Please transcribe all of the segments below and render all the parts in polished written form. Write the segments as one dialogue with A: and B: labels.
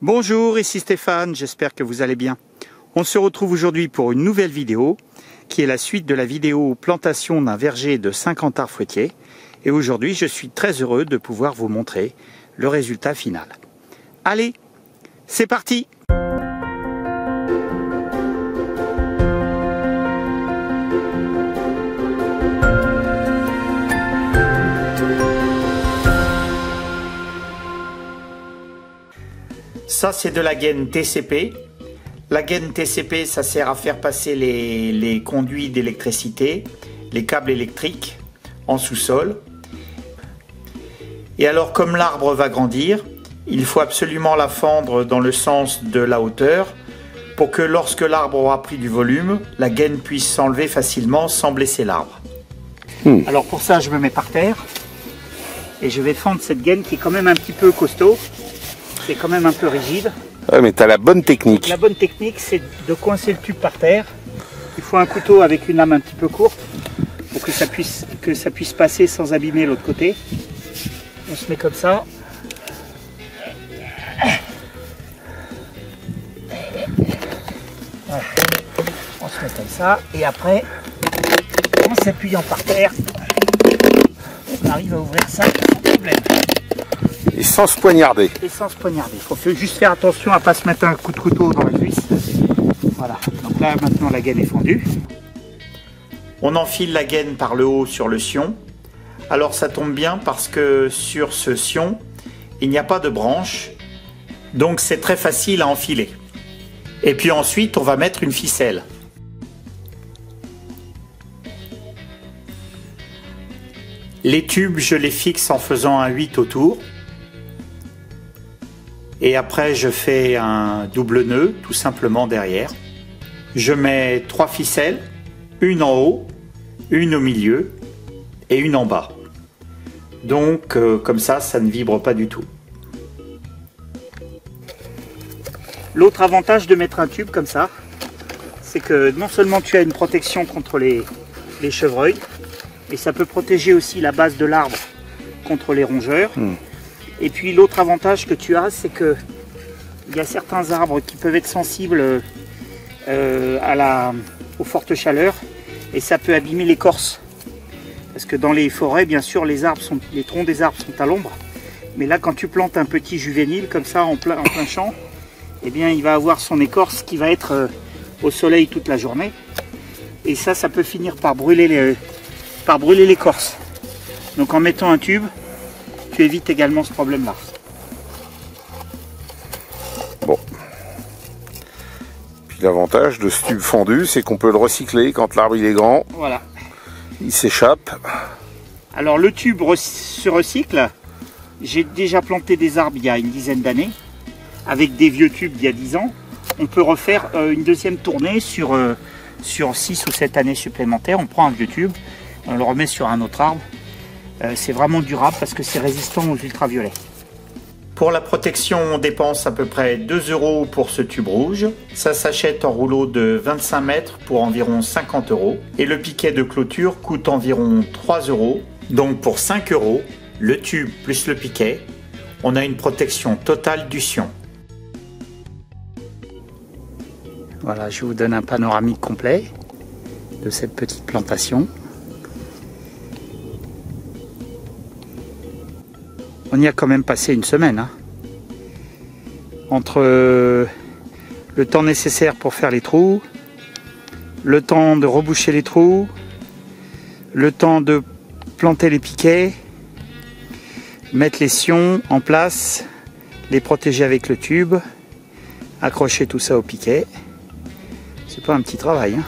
A: Bonjour, ici Stéphane, j'espère que vous allez bien. On se retrouve aujourd'hui pour une nouvelle vidéo qui est la suite de la vidéo plantation d'un verger de 50 arbres fruitiers. Et aujourd'hui, je suis très heureux de pouvoir vous montrer le résultat final. Allez, c'est parti! Ça, c'est de la gaine TCP. La gaine TCP, ça sert à faire passer les conduits d'électricité, les câbles électriques en sous-sol. Et alors, comme l'arbre va grandir, il faut absolument la fendre dans le sens de la hauteur pour que lorsque l'arbre aura pris du volume, la gaine puisse s'enlever facilement sans blesser l'arbre. Alors pour ça, je me mets par terre et je vais fendre cette gaine qui est quand même un petit peu costaud. C'est quand même un peu rigide.
B: Ouais, mais tu as la bonne technique.
A: La bonne technique, c'est de coincer le tube par terre. Il faut un couteau avec une lame un petit peu courte pour que ça puisse passer sans abîmer l'autre côté. On se met comme ça. Voilà. On se met comme ça. Et après, en s'appuyant par terre, on arrive à ouvrir ça sans problème.
B: Et sans se poignarder.
A: Et sans se poignarder. Il faut juste faire attention à ne pas se mettre un coup de couteau dans la cuisse. Voilà. Donc là, maintenant, la gaine est fendue. On enfile la gaine par le haut sur le sion. Alors ça tombe bien parce que sur ce sion, il n'y a pas de branche. Donc c'est très facile à enfiler. Et puis ensuite, on va mettre une ficelle. Les tubes, je les fixe en faisant un 8 autour. Et après, je fais un double nœud, tout simplement derrière. Je mets 3 ficelles, une en haut, une au milieu et une en bas. Donc, comme ça, ça ne vibre pas du tout. L'autre avantage de mettre un tube comme ça, c'est que non seulement tu as une protection contre les chevreuils, mais ça peut protéger aussi la base de l'arbre contre les rongeurs. Et puis l'autre avantage que tu as, c'est que il y a certains arbres qui peuvent être sensibles aux fortes chaleurs et ça peut abîmer l'écorce. Parce que dans les forêts, bien sûr, les troncs des arbres sont à l'ombre. Mais là, quand tu plantes un petit juvénile comme ça en plein champ, eh bien, il va avoir son écorce qui va être au soleil toute la journée. Et ça peut finir par brûler l'écorce. Donc en mettant un tube, tu évites également ce problème-là.
B: Bon. Puis l'avantage de ce tube fendu, c'est qu'on peut le recycler quand l'arbre il est grand.
A: Voilà.
B: Il s'échappe.
A: Alors le tube se recycle. J'ai déjà planté des arbres il y a une dizaine d'années, avec des vieux tubes d'il y a 10 ans. On peut refaire une deuxième tournée sur 6 ou 7 années supplémentaires. On prend un vieux tube, on le remet sur un autre arbre. C'est vraiment durable parce que c'est résistant aux ultraviolets. Pour la protection, on dépense à peu près 2 € pour ce tube rouge. Ça s'achète en rouleau de 25 mètres pour environ 50 €. Et le piquet de clôture coûte environ 3 €. Donc pour 5 €, le tube plus le piquet, on a une protection totale du sion. Voilà, je vous donne un panoramique complet de cette petite plantation. On y a quand même passé une semaine. Hein. Entre le temps nécessaire pour faire les trous, le temps de reboucher les trous, le temps de planter les piquets, mettre les sions en place, les protéger avec le tube, accrocher tout ça au piquet. C'est pas un petit travail. Hein.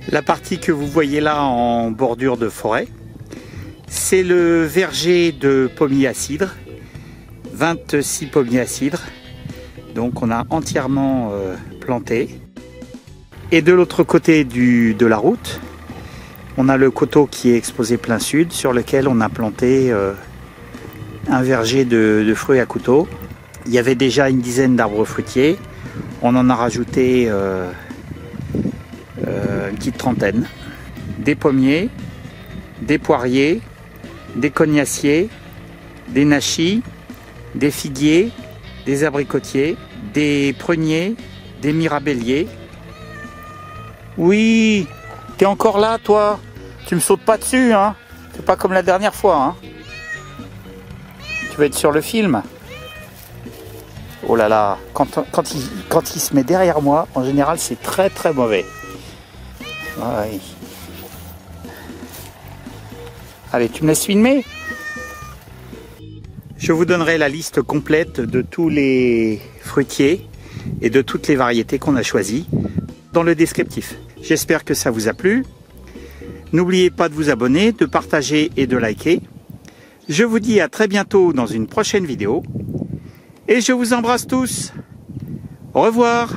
A: La partie que vous voyez là en bordure de forêt, c'est le verger de pommiers à cidre, 26 pommiers à cidre, donc on a entièrement planté. Et de l'autre côté de la route, on a le coteau qui est exposé plein sud, sur lequel on a planté un verger de fruits à couteau. Il y avait déjà une dizaine d'arbres fruitiers, on en a rajouté une petite trentaine. Des pommiers, des poiriers, des cognaciers, des nachis, des figuiers, des abricotiers, des pruniers, des mirabelliers. Oui, t'es encore là, toi? Tu me sautes pas dessus, hein? C'est pas comme la dernière fois, hein? Tu vas être sur le film? Oh là là, quand il se met derrière moi, en général, c'est très très mauvais. Ouais. Allez, tu me laisses filmer? Je vous donnerai la liste complète de tous les fruitiers et de toutes les variétés qu'on a choisies dans le descriptif. J'espère que ça vous a plu. N'oubliez pas de vous abonner, de partager et de liker. Je vous dis à très bientôt dans une prochaine vidéo. Et je vous embrasse tous. Au revoir.